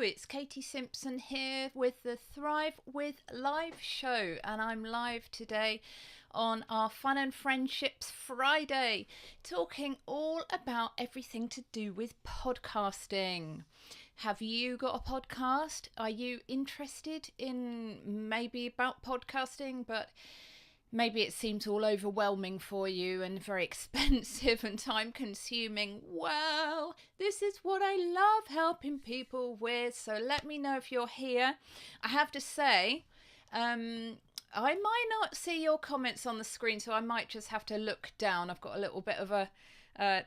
it's Katie Simpson here with the Thrive with Live show, and I'm live today on our Fun and Friendships Friday, talking all about everything to do with podcasting. Have you got a podcast? Are you interested in maybe about podcasting, but maybe it seems all overwhelming for you and very expensive and time consuming? Well, this is what I love helping people with. So let me know if you're here. I have to say, I might not see your comments on the screen, so I might just have to look down. I've got a little bit of a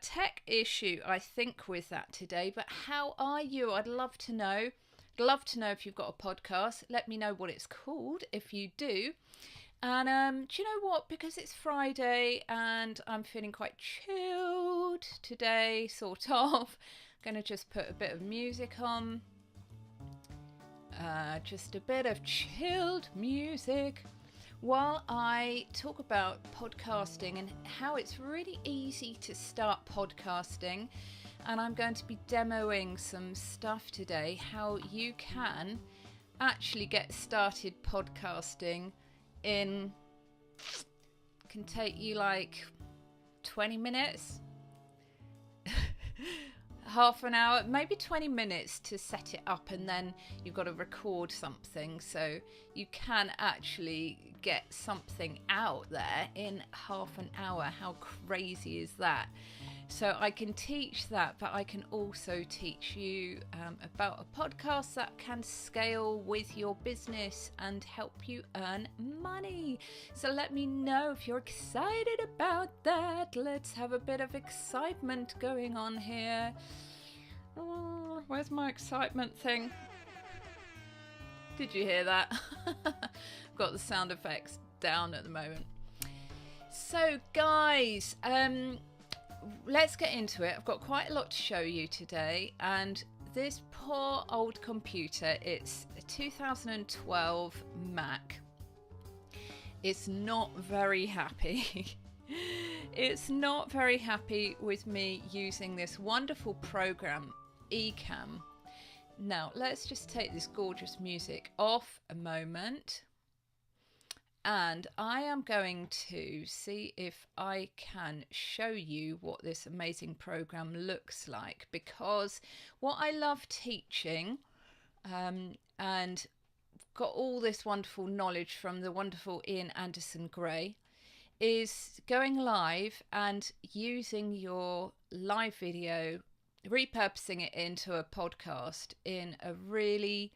tech issue, I think, with that today. But how are you? I'd love to know. I'd love to know if you've got a podcast. Let me know what it's called if you do. And do you know what? Because it's Friday and I'm feeling quite chilled today, sort of. I'm going to just put a bit of music on. Just a bit of chilled music while I talk about podcasting and how it's really easy to start podcasting. And I'm going to be demoing some stuff today, how you can actually get started podcasting can take you like 20 minutes, half an hour, maybe 20 minutes to set it up, and then you've got to record something, so you can actually get something out there in half an hour. How crazy is that? So I can teach that, but I can also teach you about a podcast that can scale with your business and help you earn money. So let me know if you're excited about that. Let's have a bit of excitement going on here. Oh, where's my excitement thing? Did you hear that? I've got the sound effects down at the moment. So guys, let's get into it. I've got quite a lot to show you today, and this poor old computer, it's a 2012 Mac. It's not very happy. It's not very happy with me using this wonderful program, Ecamm. Now, let's just take this gorgeous music off a moment. And I am going to see if I can show you what this amazing program looks like, because what I love teaching and got all this wonderful knowledge from the wonderful Ian Anderson Gray is going live and using your live video, repurposing it into a podcast in a really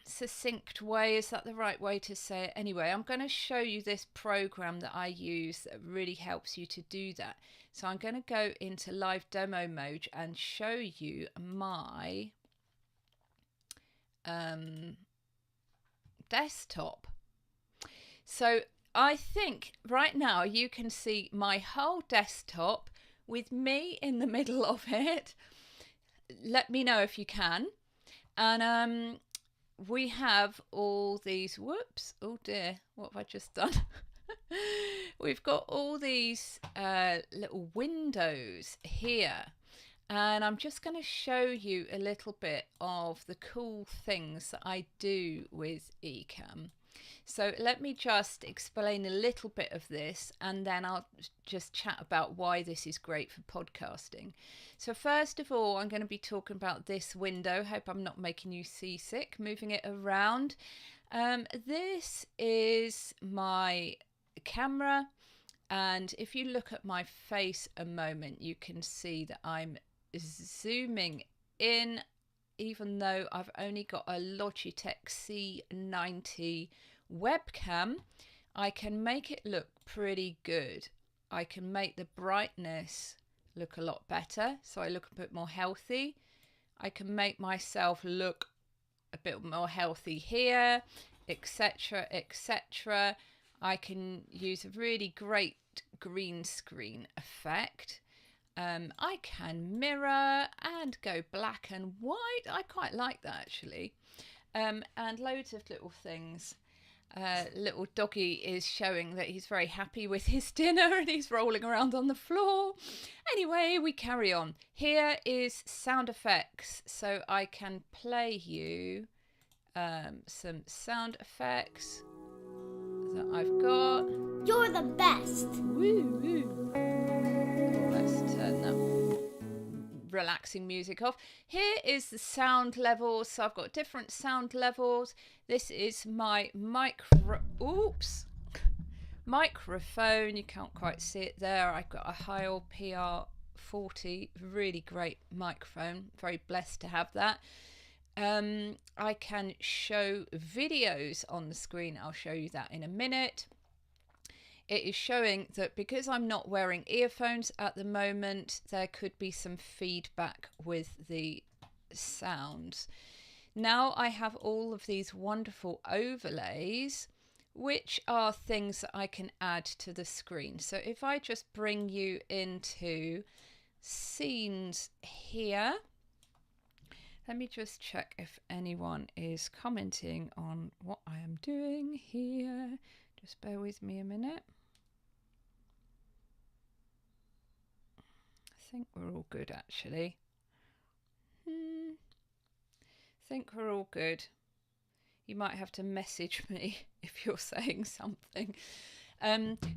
succinct way. Is that the right way to say it? Anyway, I'm going to show you this program that I use that really helps you to do that. So I'm going to go into live demo mode and show you my desktop. So I think right now you can see my whole desktop with me in the middle of it. Let me know if you can. And we have all these, whoops, oh dear, what have I just done? We've got all these little windows here, and I'm just going to show you a little bit of the cool things that I do with Ecamm. So let me just explain a little bit of this, and then I'll just chat about why this is great for podcasting. So first of all, I'm going to be talking about this window. Hope I'm not making you seasick, moving it around. This is my camera, and if you look at my face a moment, you can see that I'm zooming in, even though I've only got a Logitech C90 webcam. I can make it look pretty good. I can make the brightness look a lot better, so I look a bit more healthy. I can make myself look a bit more healthy here, etc, etc. I can use a really great green screen effect. I can mirror and go black and white. I quite like that, actually. And loads of little things. Little doggy is showing that he's very happy with his dinner and he's rolling around on the floor. Anyway, we carry on. Here is sound effects. So I can play you some sound effects that I've got. You're the best. Woo, woo. Let's turn that relaxing music off. Here is the sound levels. So I've got different sound levels. This is my microphone. You can't quite see it there. I've got a Heil PR40, really great microphone. Very blessed to have that. I can show videos on the screen. I'll show you that in a minute. It is showing that because I'm not wearing earphones at the moment, there could be some feedback with the sounds. Now I have all of these wonderful overlays, which are things that I can add to the screen. So if I just bring you into scenes here, let me just check if anyone is commenting on what I am doing here. Just bear with me a minute. I think we're all good, actually. I think we're all good. You might have to message me if you're saying something.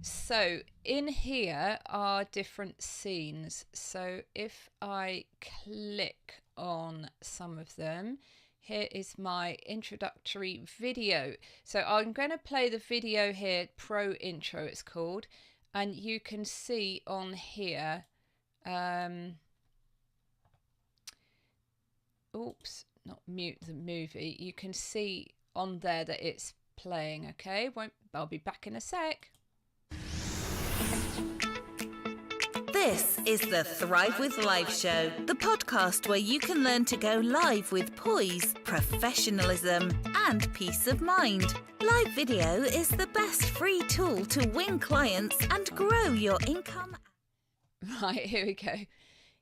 So in here are different scenes. So if I click on some of them, here is my introductory video. So I'm going to play the video here, Pro Intro it's called, and you can see on here, oops, not mute the movie. You can see on there that it's playing, okay? I'll be back in a sec. This is the Thrive with Live show, the podcast where you can learn to go live with poise, professionalism, and peace of mind. Live video is the best free tool to win clients and grow your income. Right, here we go.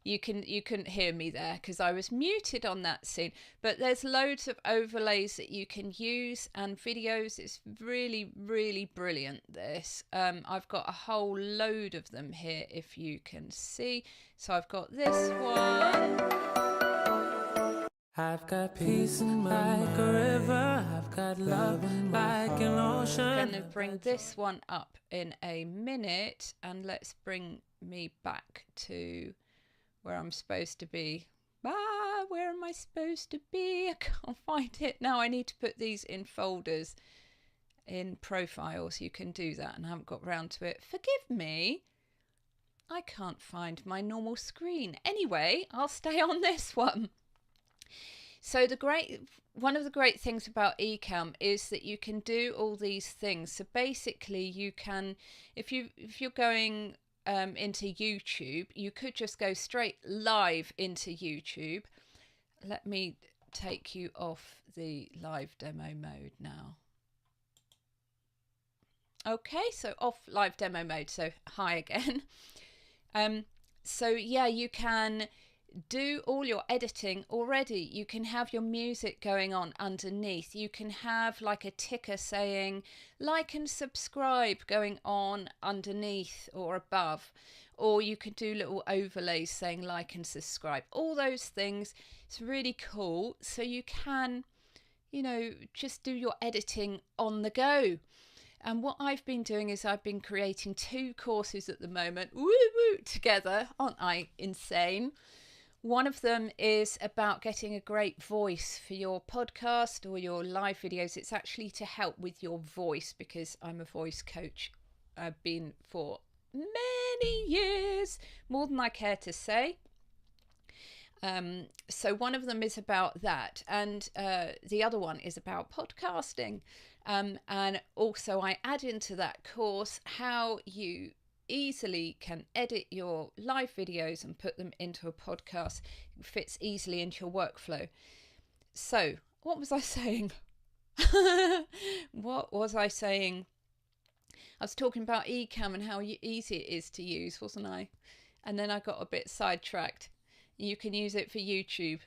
You couldn't hear me there because I was muted on that scene, but there's loads of overlays that you can use and videos. It's really, really brilliant, this. I've got a whole load of them here, if you can see. So I've got this one. I've got peace like a river, I've got love like an ocean. I'm going to bring this one up in a minute, and let's bring me back to where I'm supposed to be. Where am I supposed to be? I can't find it. Now I need to put these in folders in profiles. You can do that, and I haven't got round to it. Forgive me. I can't find my normal screen. Anyway, I'll stay on this one. So one of the great things about Ecamm is that you can do all these things. So basically you can, if you're going into YouTube, you could just go straight live into YouTube. Let me take you off the live demo mode now. Okay, so off live demo mode, so hi again. So yeah, you can do all your editing already. You can have your music going on underneath. You can have like a ticker saying like and subscribe going on underneath or above, or you could do little overlays saying like and subscribe. All those things. It's really cool. So you can, just do your editing on the go. And what I've been doing is I've been creating 2 courses at the moment. Woo woo together. Aren't I insane? One of them is about getting a great voice for your podcast or your live videos. It's actually to help with your voice, because I'm a voice coach. I've been for many years, more than I care to say. So one of them is about that, and the other one is about podcasting. And also I add into that course how you easily can edit your live videos and put them into a podcast. It fits easily into your workflow. So what was I saying? What was I saying? I was talking about Ecamm and how easy it is to use, wasn't I? And then I got a bit sidetracked. You can use it for YouTube.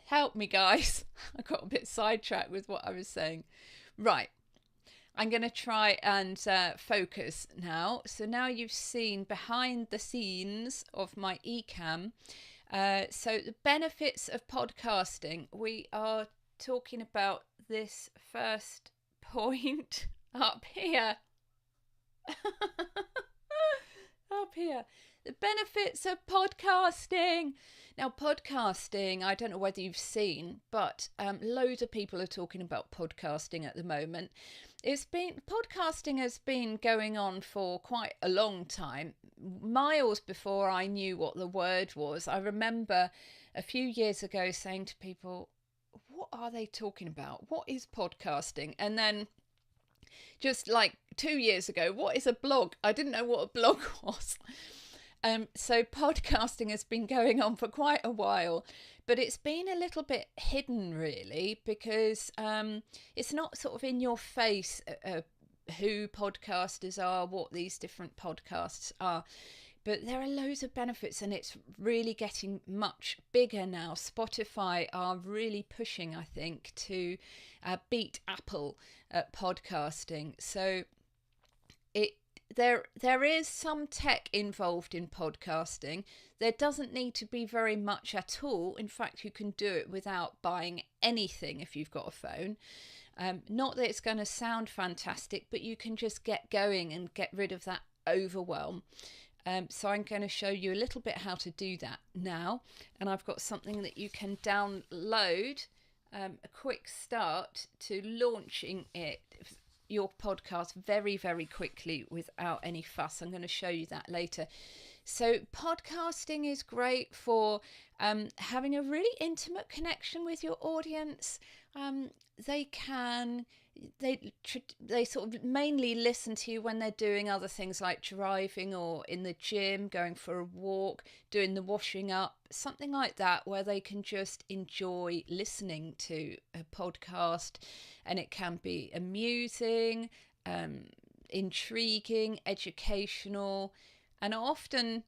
Help me, guys. I got a bit sidetracked with what I was saying. Right. I'm going to try and focus now. So now you've seen behind the scenes of my Ecamm. So the benefits of podcasting. We are talking about this first point up here. Up here. The benefits of podcasting. Now, podcasting, I don't know whether you've seen, but loads of people are talking about podcasting at the moment. Podcasting has been going on for quite a long time, miles before I knew what the word was. I remember a few years ago saying to people, what are they talking about? What is podcasting? And then just like 2 years ago, what is a blog? I didn't know what a blog was. So podcasting has been going on for quite a while, but it's been a little bit hidden really, because it's not sort of in your face who podcasters are, what these different podcasts are. But there are loads of benefits, and it's really getting much bigger now. Spotify are really pushing, I think, to beat Apple at podcasting. So there is some tech involved in podcasting. There doesn't need to be very much at all. In fact, you can do it without buying anything if you've got a phone. Not that it's going to sound fantastic, but you can just get going and get rid of that overwhelm. So I'm going to show you a little bit how to do that now. And I've got something that you can download, a quick start to launching your podcast very, very quickly without any fuss. I'm going to show you that later. So podcasting is great for having a really intimate connection with your audience. They sort of mainly listen to you when they're doing other things like driving or in the gym, going for a walk, doing the washing up, something like that, where they can just enjoy listening to a podcast. And it can be amusing, intriguing, educational, and often,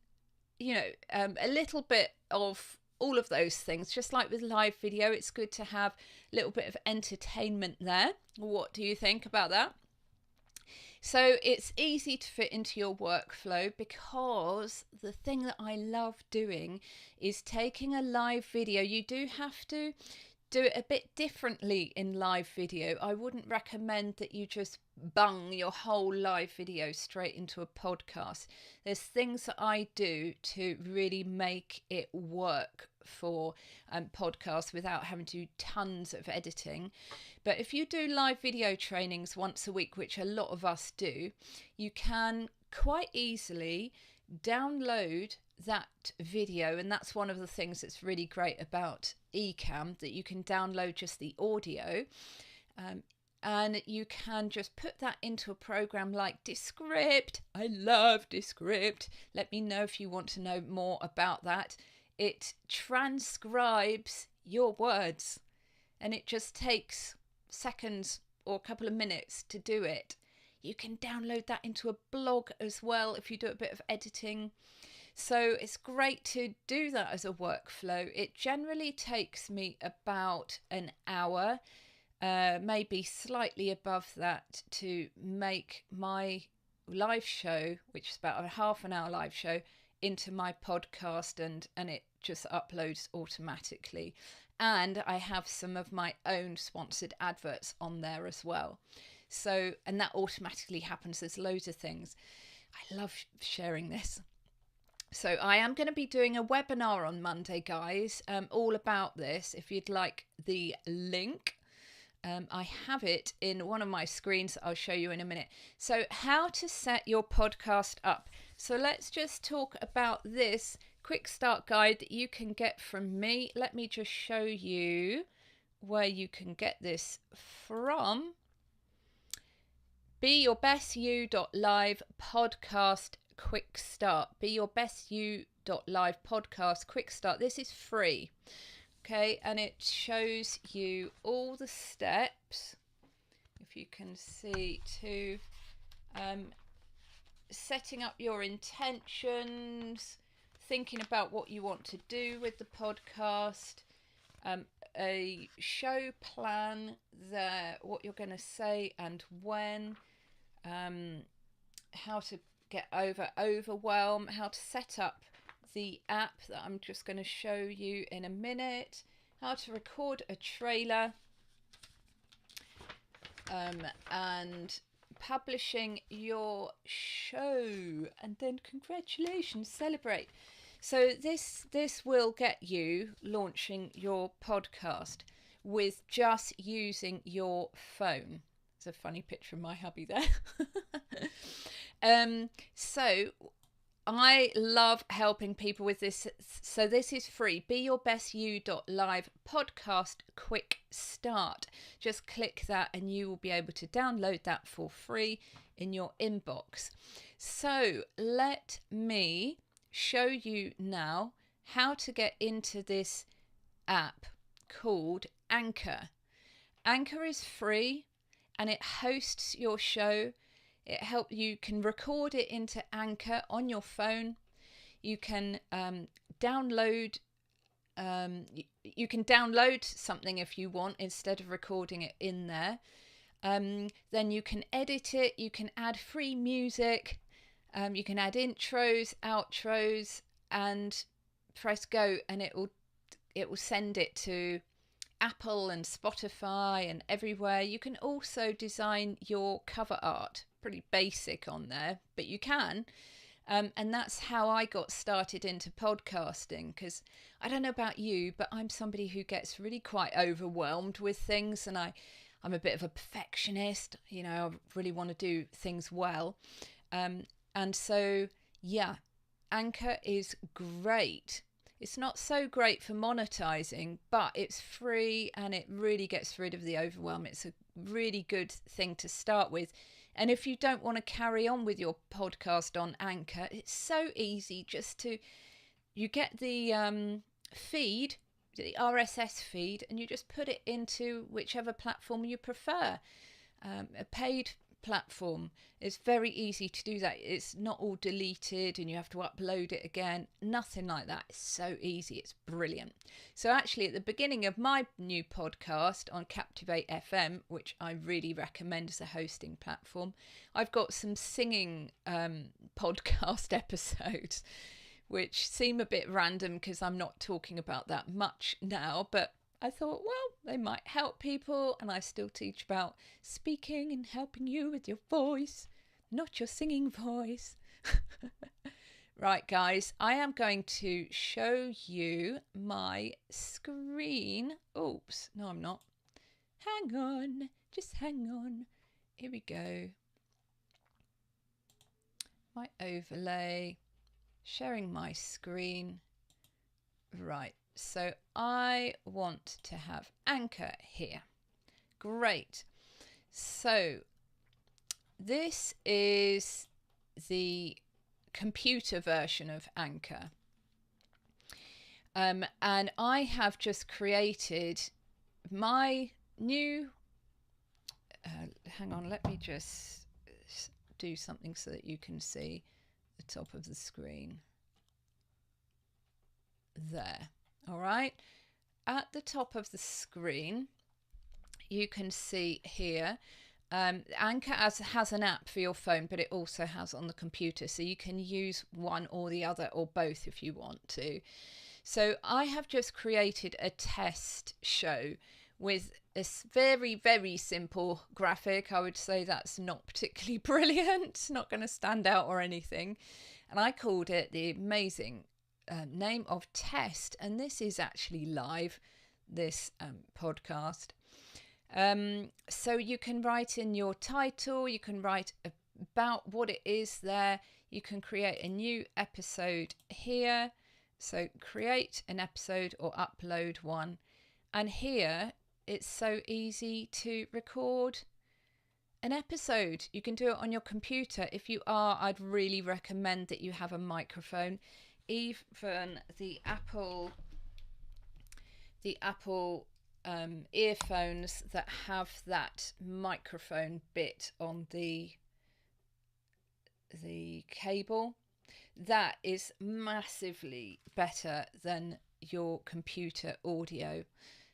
a little bit of all of those things. Just like with live video, it's good to have a little bit of entertainment there. What do you think about that? So it's easy to fit into your workflow, because the thing that I love doing is taking a live video. You do have to do it a bit differently in live video. I wouldn't recommend that you just bung your whole live video straight into a podcast. There's things that I do to really make it work for podcasts without having to do tons of editing. But if you do live video trainings once a week, which a lot of us do, you can quite easily download that video, and that's one of the things that's really great about Ecamm, that you can download just the audio, and you can just put that into a program like Descript. I love Descript. Let me know if you want to know more about that. It transcribes your words, and it just takes seconds or a couple of minutes to do it. You can download that into a blog as well if you do a bit of editing. So it's great to do that as a workflow. It generally takes me about an hour, maybe slightly above that, to make my live show, which is about a half an hour live show, into my podcast, and it just uploads automatically. And I have some of my own sponsored adverts on there as well. So, and that automatically happens. There's loads of things. I love sharing this. So I am going to be doing a webinar on Monday, guys, all about this. If you'd like the link, I have it in one of my screens. I'll show you in a minute. So how to set your podcast up. So let's just talk about this quick start guide that you can get from me. Let me just show you where you can get this from. BeYourBestYou.live podcast quick start. BeYourBestYou.live podcast quick start. This is free. Okay, and it shows you all the steps, if you can see, to setting up your intentions, thinking about what you want to do with the podcast, a show plan there, what you're going to say and when, how to get over overwhelm, how to set up the app that I'm just going to show you in a minute, how to record a trailer, and publishing your show, and then congratulations, celebrate. So this will get you launching your podcast with just using your phone. It's a funny picture of my hubby there. So I love helping people with this. So this is free. BeYourBestYou.live podcast quick start. Just click that and you will be able to download that for free in your inbox. So let me show you now how to get into this app called Anchor. Anchor is free and it hosts your show. You can record it into Anchor on your phone. You can download something if you want instead of recording it in there. Then you can edit it. You can add free music. You can add intros, outros, and press go, and it will send it to Apple and Spotify and everywhere. You can also design your cover art, pretty basic on there, but you can. And that's how I got started into podcasting, because I don't know about you, but I'm somebody who gets really quite overwhelmed with things, and I'm a bit of a perfectionist. You know, I really want to do things well. And so, yeah, Anchor is great. It's not so great for monetizing, but it's free and it really gets rid of the overwhelm. It's a really good thing to start with. And if you don't want to carry on with your podcast on Anchor, it's so easy. You get the feed, the RSS feed, and you just put it into whichever platform you prefer. A paid platform. It's very easy to do that. It's not all deleted and you have to upload it again. Nothing like that. It's so easy. It's brilliant. So actually at the beginning of my new podcast on Captivate FM, which I really recommend as a hosting platform, I've got some singing podcast episodes which seem a bit random because I'm not talking about that much now, but I thought, well, they might help people, and I still teach about speaking and helping you with your voice, not your singing voice. Right, guys, I am going to show you my screen. Oops, no, I'm not. Hang on, just hang on. Here we go. My overlay, sharing my screen. Right. So I want to have Anchor here. Great. So this is the computer version of Anchor. And I have just created my new... hang on, let me just do something so that you can see the top of the screen. There. All right, at the top of the screen, you can see here, Anchor has an app for your phone, but it also has on the computer. So you can use one or the other or both if you want to. So I have just created a test show with a very, very simple graphic. I would say that's not particularly brilliant. It's not going to stand out or anything. And I called it the amazing name of Test, and this is actually live, this podcast. So you can write in your title, you can write about what it is there, you can create a new episode here, so create an episode or upload one, and here it's so easy to record an episode. You can do it on your computer. If you are, I'd really recommend that you have a microphone. Even the Apple earphones that have that microphone bit on the cable, that is massively better than your computer audio.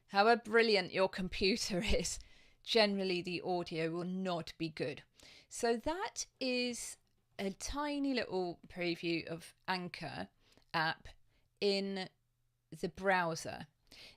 However brilliant your computer is, generally the audio will not be good. So that is a tiny little preview of Anchor app in the browser.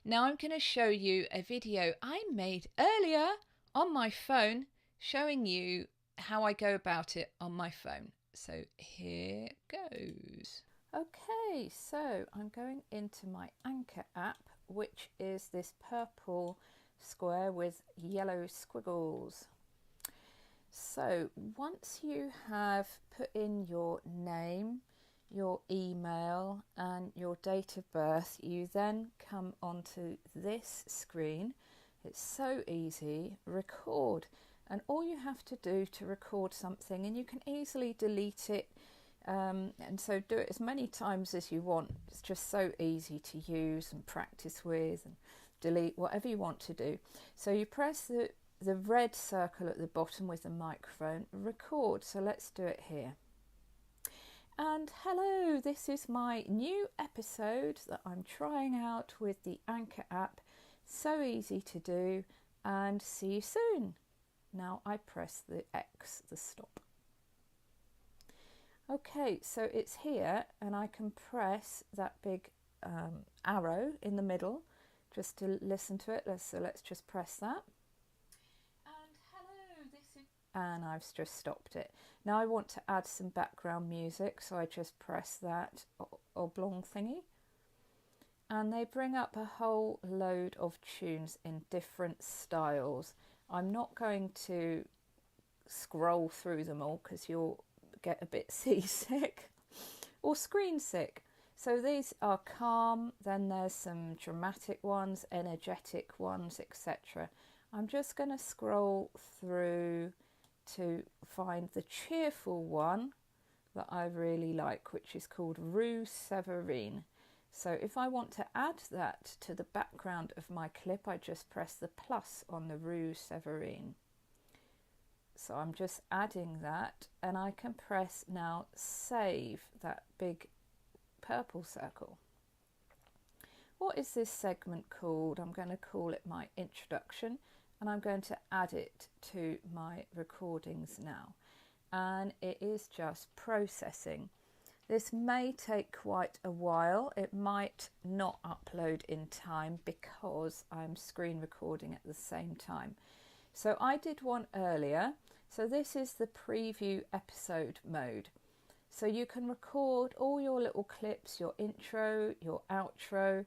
Now I'm going to show you a video I made earlier on my phone showing you how I go about it on my phone. So here goes. Okay, so I'm going into my Anchor app, which is this purple square with yellow squiggles. So once you have put in your name, your email and your date of birth, you then come onto this screen. It's so easy, record, and all you have to do to record something, and you can easily delete it, and so do it as many times as you want. It's just so easy to use and practice with, and delete whatever you want to do. So you press the red circle at the bottom with the microphone, record. So let's do it here. And hello, this is my new episode that I'm trying out with the Anchor app. So easy to do, and see you soon. Now I press the X, the stop. Okay, so it's here, and I can press that big arrow in the middle just to listen to it. So let's just press that. And hello, this is... And I've just stopped it. Now I want to add some background music, so I just press that oblong thingy. And they bring up a whole load of tunes in different styles. I'm not going to scroll through them all because you'll get a bit seasick or screen sick. So these are calm, then there's some dramatic ones, energetic ones, etc. I'm just going to scroll through to find the cheerful one that I really like, which is called Rue Séverine. So if I want to add that to the background of my clip, I just press the plus on the Rue Séverine. So I'm just adding that, and I can press now save, that big purple circle. What is this segment called? I'm going to call it my introduction, and I'm going to add it to my recordings now. And it is just processing. This may take quite a while. It might not upload in time because I'm screen recording at the same time. So I did one earlier. So this is the preview episode mode. So you can record all your little clips, your intro, your outro,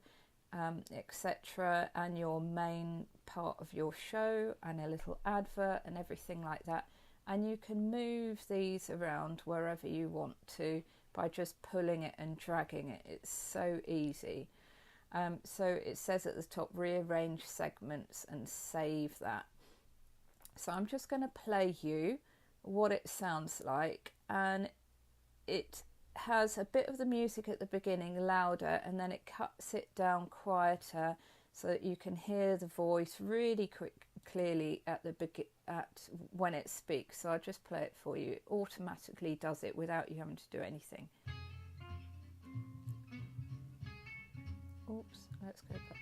etc., and your main part of your show, and a little advert and everything like that. And you can move these around wherever you want to by just pulling it and dragging it. It's so easy. So it says at the top, rearrange segments and save that. So I'm just going to play you what it sounds like, and it has a bit of the music at the beginning louder, and then it cuts it down quieter so that you can hear the voice really clearly at when it speaks. So I'll just play it for you. It automatically does it without you having to do anything. Oops, let's go back.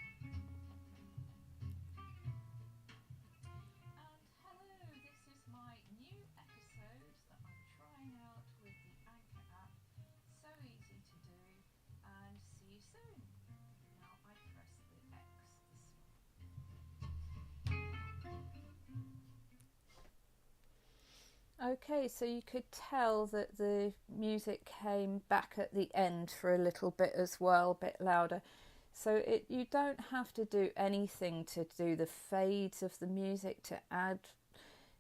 Okay, so you could tell that the music came back at the end for a little bit as well, a bit louder. So you don't have to do anything to do the fades of the music, to add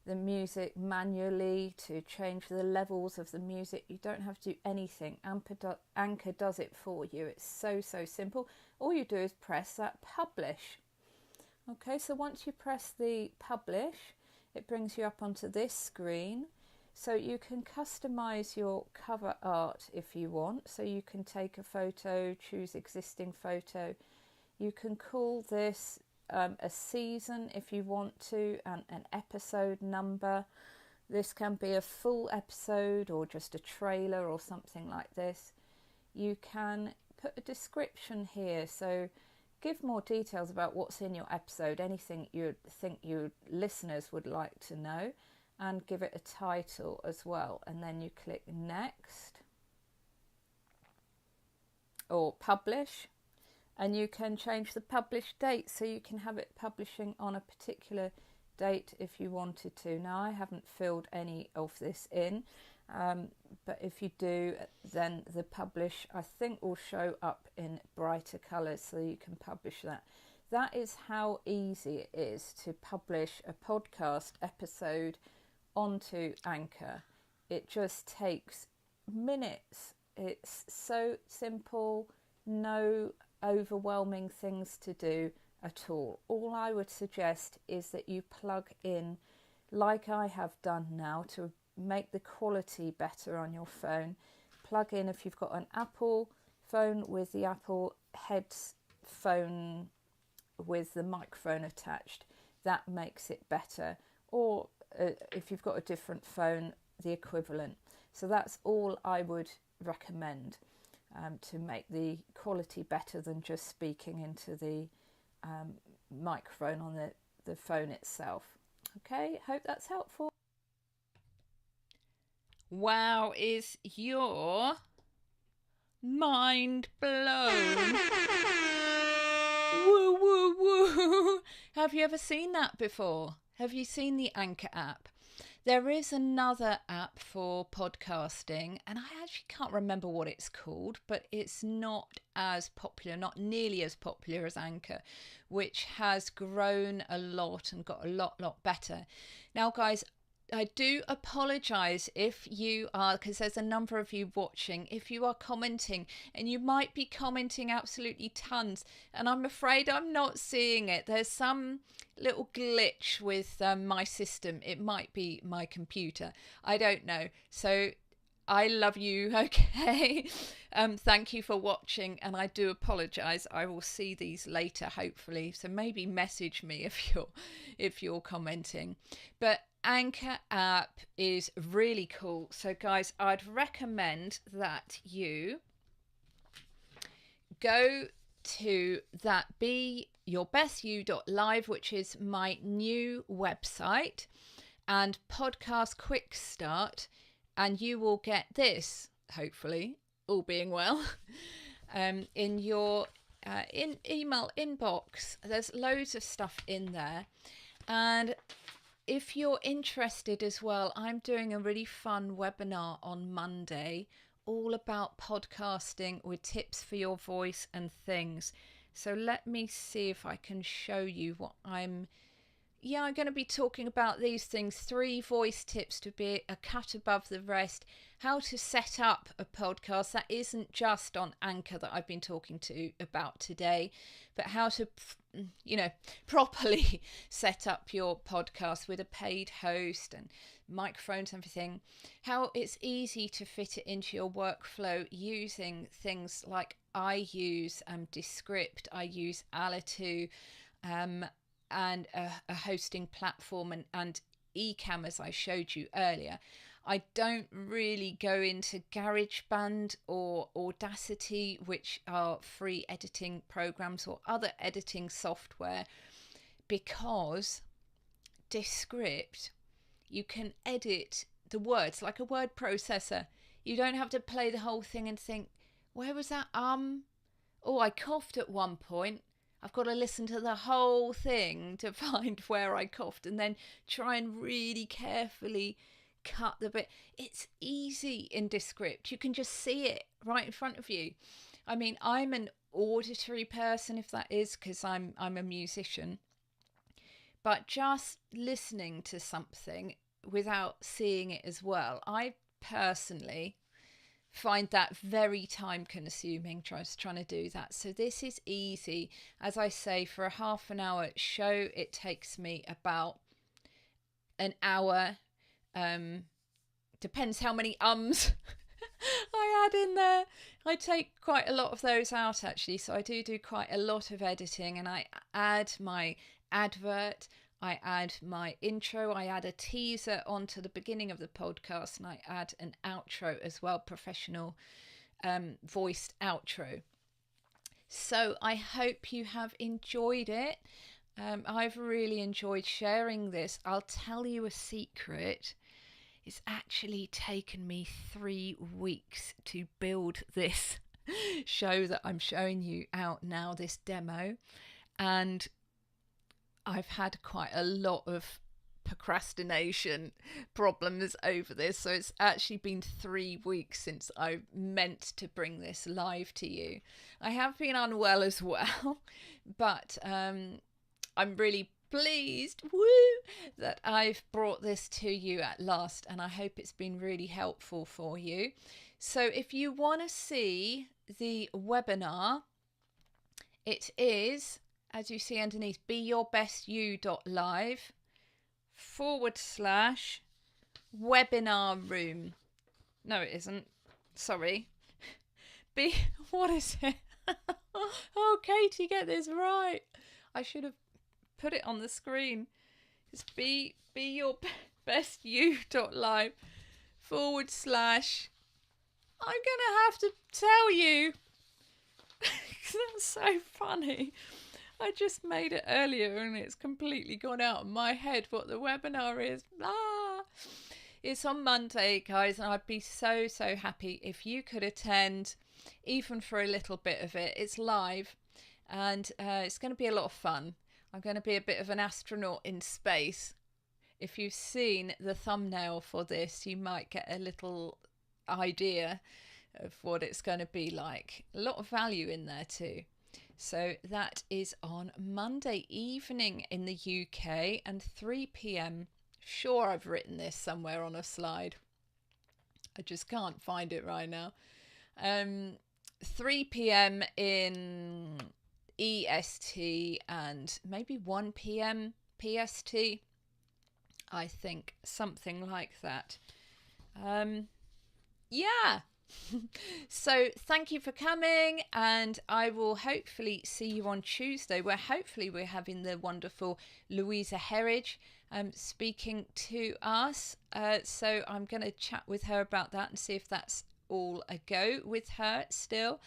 the music manually, to change the levels of the music. You don't have to do anything. Anchor does it for you. It's so simple. All you do is press that publish. Okay, so once you press the publish, it brings you up onto this screen. So you can customize your cover art if you want. So you can take a photo, choose existing photo. You can call this a season if you want to, and an episode number. This can be a full episode or just a trailer or something like this. You can put a description here. So give more details about what's in your episode, anything you think your listeners would like to know, and give it a title as well. And then you click next or publish, and you can change the publish date, so you can have it publishing on a particular date if you wanted to. Now, I haven't filled any of this in, but if you do, then the publish, I think, will show up in brighter colours, so you can publish that. That is how easy it is to publish a podcast episode onto Anchor. It just takes minutes. It's so simple, no overwhelming things to do at all. All I would suggest is that you plug in, like I have done now, to make the quality better on your phone. Plug in, if you've got an Apple phone, with the Apple headphone with the microphone attached, that makes it better. Or if you've got a different phone, the equivalent. So that's all I would recommend to make the quality better than just speaking into the microphone on the phone itself. Okay, hope that's helpful. Wow, is your mind blown? Woo, woo, woo. Have you ever seen that before? Have you seen the Anchor app? There is another app for podcasting, and I actually can't remember what it's called, but it's not as popular, not nearly as popular as Anchor, which has grown a lot and got a lot better. Now, guys, I do apologise if you are, because there's a number of you watching, if you are commenting, and you might be commenting absolutely tons, and I'm afraid I'm not seeing it. There's some little glitch with my system. It might be my computer. I don't know. So I love you, okay? Thank you for watching, and I do apologise. I will see these later, hopefully. So maybe message me if you're commenting. But Anchor app is really cool. So guys, I'd recommend that you go to that BeYourBestYou.live, which is my new website, and podcast quick start, and you will get this, hopefully, all being well, in your email inbox. There's loads of stuff in there, and if you're interested as well, I'm doing a really fun webinar on Monday all about podcasting with tips for your voice and things. So let me see if I can show you what I'm going to be talking about these things. 3 voice tips to be a cut above the rest. How to set up a podcast. That isn't just on Anchor that I've been talking about today, but how to, properly set up your podcast with a paid host and microphones and everything. How it's easy to fit it into your workflow using things like I use Descript, I use Alitu, and a hosting platform and Ecamm, as I showed you earlier. I don't really go into GarageBand or Audacity, which are free editing programs, or other editing software, because Descript, you can edit the words like a word processor. You don't have to play the whole thing and think, where was that? Oh, I coughed at one point. I've got to listen to the whole thing to find where I coughed, and then try and really carefully cut the bit. It's easy in Descript. You can just see it right in front of you. I mean, I'm an auditory person, if that is, because I'm a musician. But just listening to something without seeing it as well, I personally find that very time consuming, trying to do that. So this is easy. As I say, for a half an hour show, it takes me about an hour. Depends how many ums I add in there. I take quite a lot of those out, actually. So I do quite a lot of editing, and I add my advert, I add my intro, I add a teaser onto the beginning of the podcast, and I add an outro as well, professional voiced outro. So I hope you have enjoyed it. I've really enjoyed sharing this. I'll tell you a secret. It's actually taken me 3 weeks to build this show that I'm showing you out now, this demo. And I've had quite a lot of procrastination problems over this. So it's actually been 3 weeks since I meant to bring this live to you. I have been unwell as well, but I'm really pleased that I've brought this to you at last, and I hope it's been really helpful for you. So if you want to see the webinar, it is, as you see underneath, beyourbestYou.live/webinar room. No, it isn't. Sorry. What is it? Oh, Katie, get this right. I should have put it on the screen. It's beyourbestYou.live/ I'm gonna have to tell you. That's so funny. I just made it earlier and it's completely gone out of my head what the webinar is. It's on Monday, guys, and I'd be so happy if you could attend, even for a little bit of it. It's live, and it's going to be a lot of fun. I'm going to be a bit of an astronaut in space. If you've seen the thumbnail for this, you might get a little idea of what it's going to be like. A lot of value in there too. So that is on Monday evening in the UK, and 3 p.m. Sure, I've written this somewhere on a slide. I just can't find it right now. 3 p.m. in EST and maybe 1 p.m. PST. I think something like that. Yeah. So thank you for coming, and I will hopefully see you on Tuesday, where hopefully we're having the wonderful Louisa Herridge speaking to us. So I'm going to chat with her about that and see if that's all a go with her still.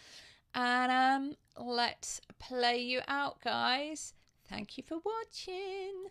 And let's play you out, guys. Thank you for watching.